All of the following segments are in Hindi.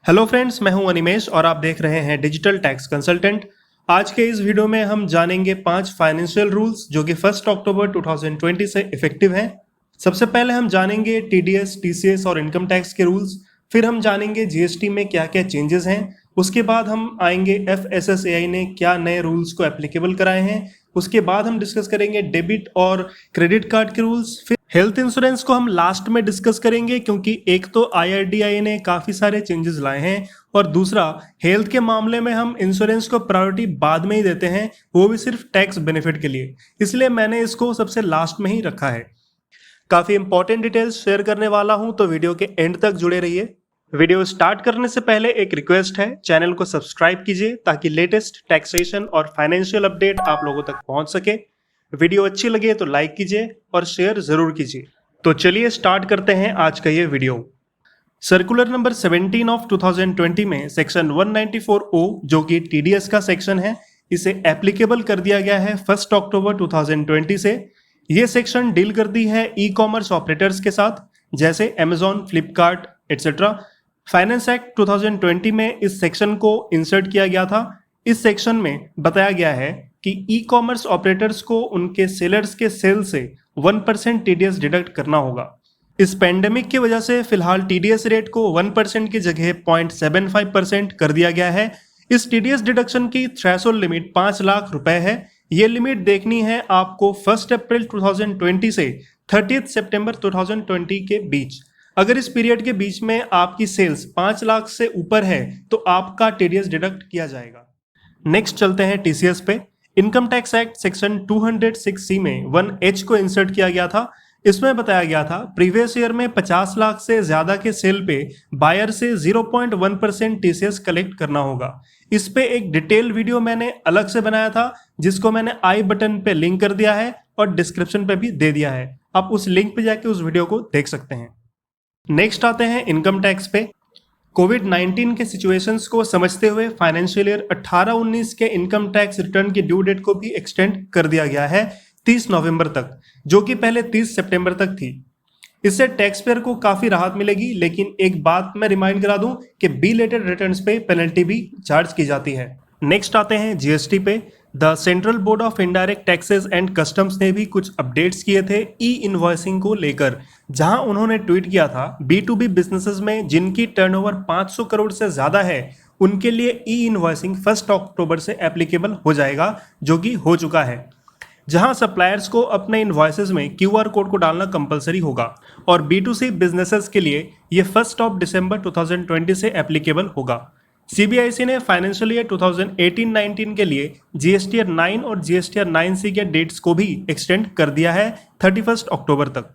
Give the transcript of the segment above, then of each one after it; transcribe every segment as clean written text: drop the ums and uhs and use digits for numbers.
हेलो फ्रेंड्स, मैं हूं अनिमेश और आप देख रहे हैं डिजिटल टैक्स कंसल्टेंट। आज के इस वीडियो में हम जानेंगे 5 फाइनेंशियल रूल्स जो कि 1 अक्टूबर 2020 से इफेक्टिव हैं। सबसे पहले हम जानेंगे टीडीएस, टीसीएस और इनकम टैक्स के रूल्स। फिर हम जानेंगे जीएसटी में क्या क्या चेंजेस हैं। उसके बाद हम आएंगे एफएसएसएआई ने क्या नए रूल्स को एप्लीकेबल कराए हैं। उसके बाद हम डिस्कस करेंगे डेबिट और क्रेडिट कार्ड के रूल्स। फिर हेल्थ इंश्योरेंस को हम लास्ट में डिस्कस करेंगे क्योंकि एक तो आईआरडीआई ने काफी सारे चेंजेस लाए हैं और दूसरा हेल्थ के मामले में हम इंश्योरेंस को प्रायोरिटी बाद में ही देते हैं, वो भी सिर्फ टैक्स बेनिफिट के लिए, इसलिए मैंने इसको सबसे लास्ट में ही रखा है। काफी इंपॉर्टेंट डिटेल्स शेयर करने वाला हूं तो वीडियो के एंड तक जुड़े रहिए। वीडियो स्टार्ट करने से पहले एक रिक्वेस्ट है, चैनल को सब्सक्राइब कीजिए ताकि लेटेस्ट टैक्सेशन और फाइनेंशियल अपडेट आप लोगों तक पहुंच सके। वीडियो अच्छी लगे तो लाइक कीजिए और शेयर जरूर कीजिए। तो चलिए स्टार्ट करते हैं आज का ये वीडियो। सर्कुलर नंबर 17 ऑफ 2020 में सेक्शन 194O जो कि टीडीएस का सेक्शन है, इसे एप्लीकेबल कर दिया गया है 1 अक्टूबर 2020 से। ये सेक्शन डील करती है ई कॉमर्स ऑपरेटर्स के साथ जैसे Amazon, Flipkart etcetera. Finance act 2020 में इस सेक्शन को इंसर्ट किया गया था। इस सेक्शन में बताया गया है कि ई कॉमर्स ऑपरेटर्स को उनके सेलर्स के सेल से 1% टीडीएस डिडक्ट करना होगा। इस पेंडेमिक की वजह से फिलहाल टीडीएस रेट को 1% की जगह 0.75% कर दिया गया है। इस टीडीएस डिडक्शन की थ्रेशोल्ड लिमिट 5 लाख रुपए है। ये लिमिट देखनी है आपको 1 अप्रैल 2020 से 30 सितंबर 2020 के बीच। अगर इस पीरियड के बीच में आपकी सेल्स 5 लाख से ऊपर है तो आपका टीडीएस डिडक्ट किया जाएगा। नेक्स्ट चलते हैं टीसीएस पे। Income tax act section 206C में 1H को इंसर्ट किया गया था। इसमें बताया गया था प्रीवियस ईयर में 50 लाख से ज्यादा के सेल पे बायर से 0.1% टीसीएस कलेक्ट करना होगा। इस पे एक डिटेल वीडियो मैंने अलग से बनाया था जिसको मैंने आई बटन पे लिंक कर दिया है और डिस्क्रिप्शन पे भी दे दिया है। आप उस लिंक पे जाके उस वीडियो को देख सकते हैं। नेक्स्ट आते हैं इनकम टैक्स पे। कोविड-19 के सिचुएशंस को समझते हुए फाइनेंशियल ईयर 18-19 के इनकम टैक्स रिटर्न की ड्यू डेट को भी एक्सटेंड कर दिया गया है 30 नवंबर तक, जो कि पहले 30 सितंबर तक थी। इससे टैक्स पेयर को काफी राहत मिलेगी, लेकिन एक बात मैं रिमाइंड करा दूं कि बिलेटेड रिटर्न्स पे पेनल्टी भी चार्ज की जाती है। नेक्स्ट आते हैं जीएसटी पे। The central board of indirect taxes and customs ने भी कुछ अपडेट्स किए थे ई इनवॉइसिंग को लेकर, जहां उन्होंने ट्वीट किया था B2B बिजनेसेस में जिनकी टर्नओवर 500 करोड़ से ज्यादा है उनके लिए ई इनवॉइसिंग 1 अक्टूबर से एप्लीकेबल हो जाएगा, जो कि हो चुका है। जहां सप्लायर्स को अपने इनवॉइसेस में QR कोड को डालना कंपलसरी होगा और B2C बिजनेसेस के लिए ये 1 दिसंबर 2020 से एप्लीकेबल होगा। सीबीआईसी ने फाइनेंशियल ईयर 2018-19 के लिए जीएसटीआर 9 और जीएसटीआर 9C के डेट्स को भी एक्सटेंड कर दिया है 31 अक्टूबर तक।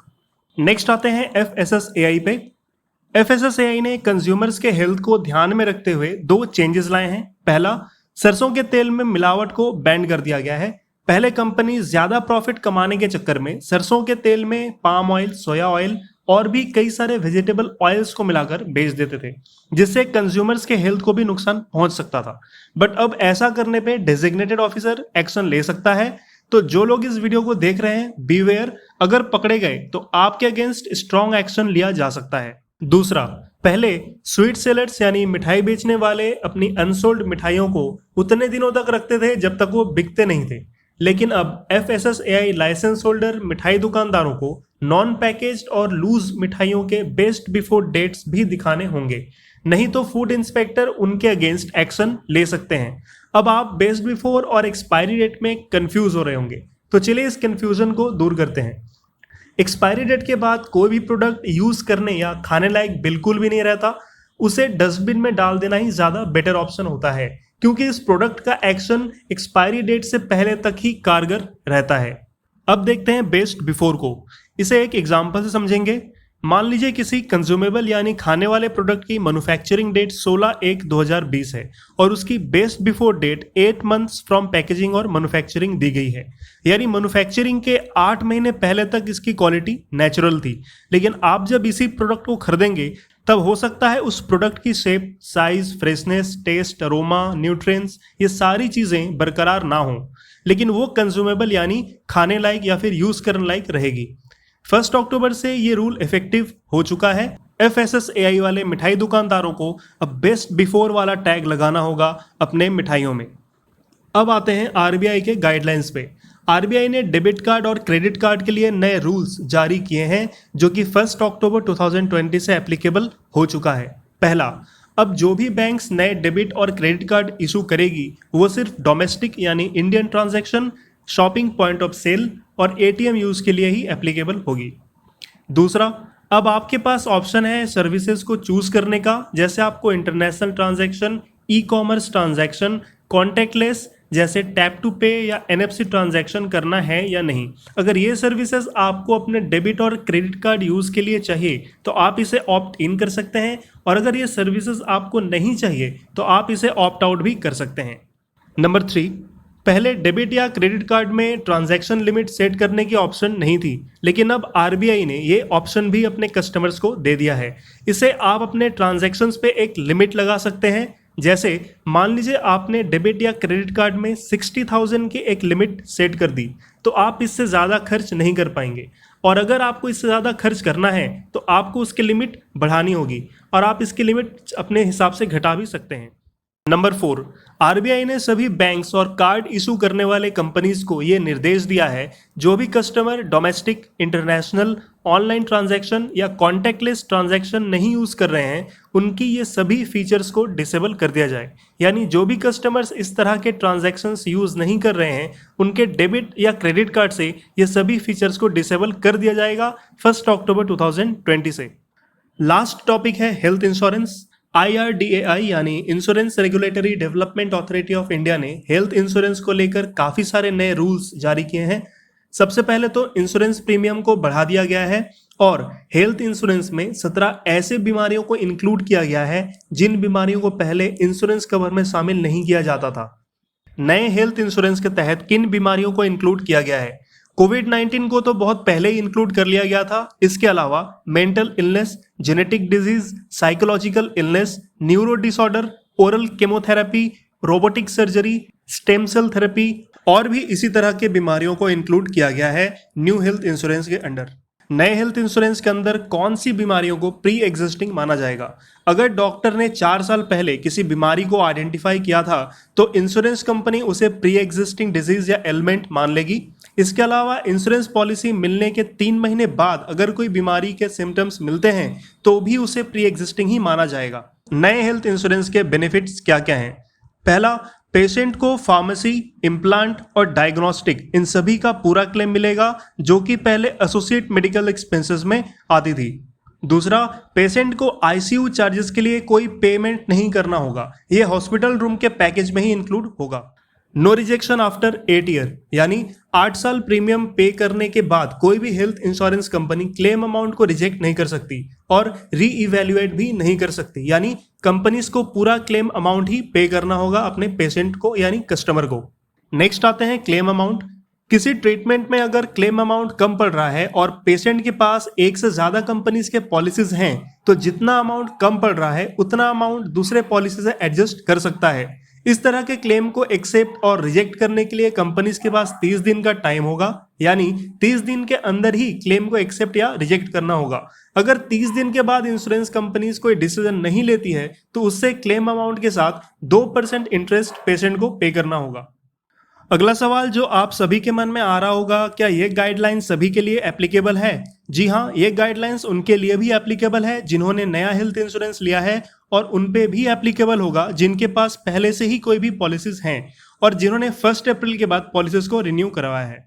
नेक्स्ट आते हैं एफएसएसएआई पे। एफएसएसएआई ने कंज्यूमर्स के हेल्थ को ध्यान में रखते हुए 2 चेंजेस लाए हैं। पहला, सरसों के तेल में मिलावट को बैन कर दिया गया है। पहले कंपनी ज्यादा प्रॉफिट कमाने के चक्कर में सरसों के तेल में पाम ऑयल, सोया ऑयल और भी कई सारे वेजिटेबल ऑयल्स को मिलाकर बेच देते थे, जिससे कंज्यूमर्स के हेल्थ को भी नुकसान पहुंच सकता था। बट अब ऐसा करने पे डेजिग्नेटेड ऑफिसर एक्शन ले सकता है। तो जो लोग इस वीडियो को देख रहे हैं, बीवेयर, अगर पकड़े गए तो आपके अगेंस्ट स्ट्रॉन्ग एक्शन लिया जा सकता है। दूसरा, पहले स्वीट सेलर्स यानी मिठाई बेचने वाले अपनी अनसोल्ड मिठाइयों को उतने दिनों तक रखते थे जब तक वो बिकते नहीं थे, लेकिन अब एफएसएसएआई लाइसेंस होल्डर मिठाई दुकानदारों को नॉन पैकेज्ड और लूज मिठाइयों के बेस्ट बिफोर डेट्स भी दिखाने होंगे, नहीं तो फूड इंस्पेक्टर उनके अगेंस्ट एक्शन ले सकते हैं। अब आप बेस्ट बिफोर और एक्सपायरी डेट में कंफ्यूज हो रहे होंगे, तो चलिए इस कंफ्यूजन को दूर करते हैं। एक्सपायरी डेट के बाद कोई भी प्रोडक्ट यूज करने या खाने लायक बिल्कुल भी नहीं रहता, उसे डस्टबिन में डाल देना ही ज्यादा बेटर ऑप्शन होता है, क्योंकि इस प्रोडक्ट का एक्शन एक्सपायरी डेट से पहले तक ही कारगर रहता है। अब देखते हैं बेस्ट बिफोर को। इसे एक एग्जांपल से समझेंगे। मान लीजिए किसी कंज्यूमेबल यानी खाने वाले प्रोडक्ट की मैन्युफैक्चरिंग डेट 16/1/2020 है और उसकी best before date 8 months from packaging और मैन्युफैक्चरिंग दी गई है, यानी मैन्युफैक्चरिंग के 8 महीने पहले तक इसकी क्वालिटी नेचुरल थी। लेकिन आप जब इसी प्रोडक्ट को खरीदेंगे तब हो सकता है उस प्रोडक्ट की shape, size, freshness, taste, aroma, nutrients, ये सारी चीजें बरकरार ना हो, लेकिन वो कंज्यूमेबल यानी खाने लायक या फिर यूज करने लायक रहेगी। 1 अक्टूबर से ये रूल इफेक्टिव हो चुका है। FSSAI वाले मिठाई दुकानदारों को अब बेस्ट बिफोर वाला टैग लगाना होगा अपने मिठाइयों में। अब आते हैं RBI के गाइडलाइंस पे। RBI ने डेबिट कार्ड और क्रेडिट कार्ड के लिए नए रूल्स जारी किए हैं जो कि 1 अक्टूबर 2020 से एप्लीकेबल हो चुका है। पहला, अब जो भी बैंक्स नए डेबिट और क्रेडिट कार्ड इशू करेगी वो सिर्फ डोमेस्टिक यानी Indian transaction, shopping point of sale और ATM यूज के लिए ही एप्लीकेबल होगी। दूसरा, अब आपके पास ऑप्शन है सर्विसेज को चूज करने का, जैसे आपको international transaction, e-commerce transaction, contactless जैसे टैप टू पे या NFC ट्रांजैक्शन करना है या नहीं। अगर ये सर्विसेज आपको अपने डेबिट और क्रेडिट कार्ड यूज़ के लिए चाहिए तो आप इसे ऑप्ट इन कर सकते हैं, और अगर ये सर्विसेज आपको नहीं चाहिए तो आप इसे ऑप्ट आउट भी कर सकते हैं। नंबर 3, पहले डेबिट या क्रेडिट कार्ड में ट्रांजैक्शन लिमिट सेट करने की ऑप्शन नहीं थी, लेकिन अब RBI ने ये ऑप्शन भी अपने कस्टमर्स को दे दिया है। इसे आप अपने ट्रांजैक्शंस पे एक लिमिट लगा सकते हैं। जैसे मान लीजिए आपने डेबिट या क्रेडिट कार्ड में 60,000 की एक लिमिट सेट कर दी, तो आप इससे ज़्यादा खर्च नहीं कर पाएंगे, और अगर आपको इससे ज़्यादा खर्च करना है तो आपको उसकी लिमिट बढ़ानी होगी, और आप इसकी लिमिट अपने हिसाब से घटा भी सकते हैं। नंबर 4, RBI ने सभी बैंक्स और कार्ड इशू करने वाले कंपनीज को ये निर्देश दिया है जो भी customer domestic, international, online transaction या कॉन्टैक्टलेस ट्रांजैक्शन नहीं यूज कर रहे हैं उनकी ये सभी फीचर्स को डिसेबल कर दिया जाए। यानी जो भी कस्टमर्स इस तरह के ट्रांजैक्शंस यूज नहीं कर रहे हैं उनके डेबिट या क्रेडिट कार्ड से ये सभी फीचर्स को डिसेबल कर दिया जाएगा 1 अक्टूबर 2020 से। लास्ट टॉपिक है हेल्थ इंश्योरेंस। IRDAI यानी insurance regulatory development authority of India ने हेल्थ इंश्योरेंस को लेकर काफी सारे नए रूल्स जारी किए हैं। सबसे पहले तो इंश्योरेंस प्रीमियम को बढ़ा दिया गया है और हेल्थ इंश्योरेंस में 17 ऐसे बीमारियों को इंक्लूड किया गया है जिन बीमारियों को पहले इंश्योरेंस कवर में शामिल नहीं किया जाता था। नए हेल्थ इंश्योरेंस के तहत किन बीमारियों को इंक्लूड किया गया है? कोविड-19 को तो बहुत पहले ही इंक्लूड कर लिया गया था। इसके अलावा mental illness, genetic disease, psychological illness, neuro disorder, oral chemotherapy, robotic surgery, stem cell therapy और भी इसी तरह के बीमारियों को इंक्लूड किया गया है न्यू हेल्थ इंश्योरेंस के अंडर। नए हेल्थ इंश्योरेंस के अंदर कौन सी बीमारियों को प्री एग्जिस्टिंग माना जाएगा? अगर डॉक्टर ने 4 साल पहले किसी बीमारी को आइडेंटिफाई किया था तो इंश्योरेंस कंपनी उसे प्री एग्जिस्टिंग डिजीज या एलिमेंट मान लेगी। इसके अलावा इंश्योरेंस पॉलिसी मिलने के 3 महीने बाद अगर कोई बीमारी के सिम्टम्स मिलते हैं तो भी उसे प्री एग्जिस्टिंग ही माना जाएगा। नए हेल्थ इंश्योरेंस के बेनिफिट्स क्या क्या हैं? पहला, पेशेंट को फार्मेसी, इम्प्लांट और डायग्नोस्टिक इन सभी का पूरा क्लेम मिलेगा जो कि पहले एसोसिएट मेडिकल एक्सपेंसेस में आती थी। दूसरा, पेशेंट को ICU चार्जेस के लिए कोई पेमेंट नहीं करना होगा, ये हॉस्पिटल रूम के पैकेज में ही इंक्लूड होगा। नो रिजेक्शन आफ्टर 8 ईयर, यानी 8 साल प्रीमियम पे करने के बाद कोई भी health insurance company claim amount को रिजेक्ट नहीं कर सकती और री इवेल्युएट भी नहीं कर सकती, यानी कंपनीज को पूरा क्लेम अमाउंट ही पे करना होगा अपने पेशेंट को यानी कस्टमर को। नेक्स्ट आते हैं क्लेम अमाउंट। किसी ट्रीटमेंट में अगर क्लेम अमाउंट कम पड़ रहा है और पेशेंट के पास एक से ज्यादा कंपनीज के पॉलिसीज हैं तो जितना अमाउंट कम पड़ रहा है उतना अमाउंट दूसरे पॉलिसी से एडजस्ट कर सकता है। इस तरह के क्लेम को एक्सेप्ट और रिजेक्ट करने के लिए कंपनीज के पास 30 दिन का टाइम होगा, यानी 30 दिन के अंदर ही क्लेम को एक्सेप्ट या रिजेक्ट करना होगा। अगर 30 दिन के बाद इंश्योरेंस कंपनीज कोई डिसीजन नहीं लेती है तो उससे क्लेम अमाउंट के साथ 2% इंटरेस्ट पेशेंट को पे करना होगा। अगला सवाल जो आप सभी के मन में आ रहा होगा, क्या ये गाइडलाइन सभी के लिए एप्लीकेबल है? जी हाँ, ये गाइडलाइंस उनके लिए भी एप्लीकेबल है जिन्होंने नया हेल्थ इंश्योरेंस लिया है और उन पे भी एप्लीकेबल होगा जिनके पास पहले से ही कोई भी पॉलिसीज हैं और जिन्होंने 1 अप्रैल के बाद पॉलिसीज को रिन्यू करवाया है।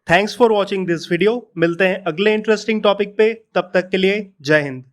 Thanks for watching this video. मिलते हैं अगले इंटरेस्टिंग टॉपिक पे, तब तक के लिए जय हिंद।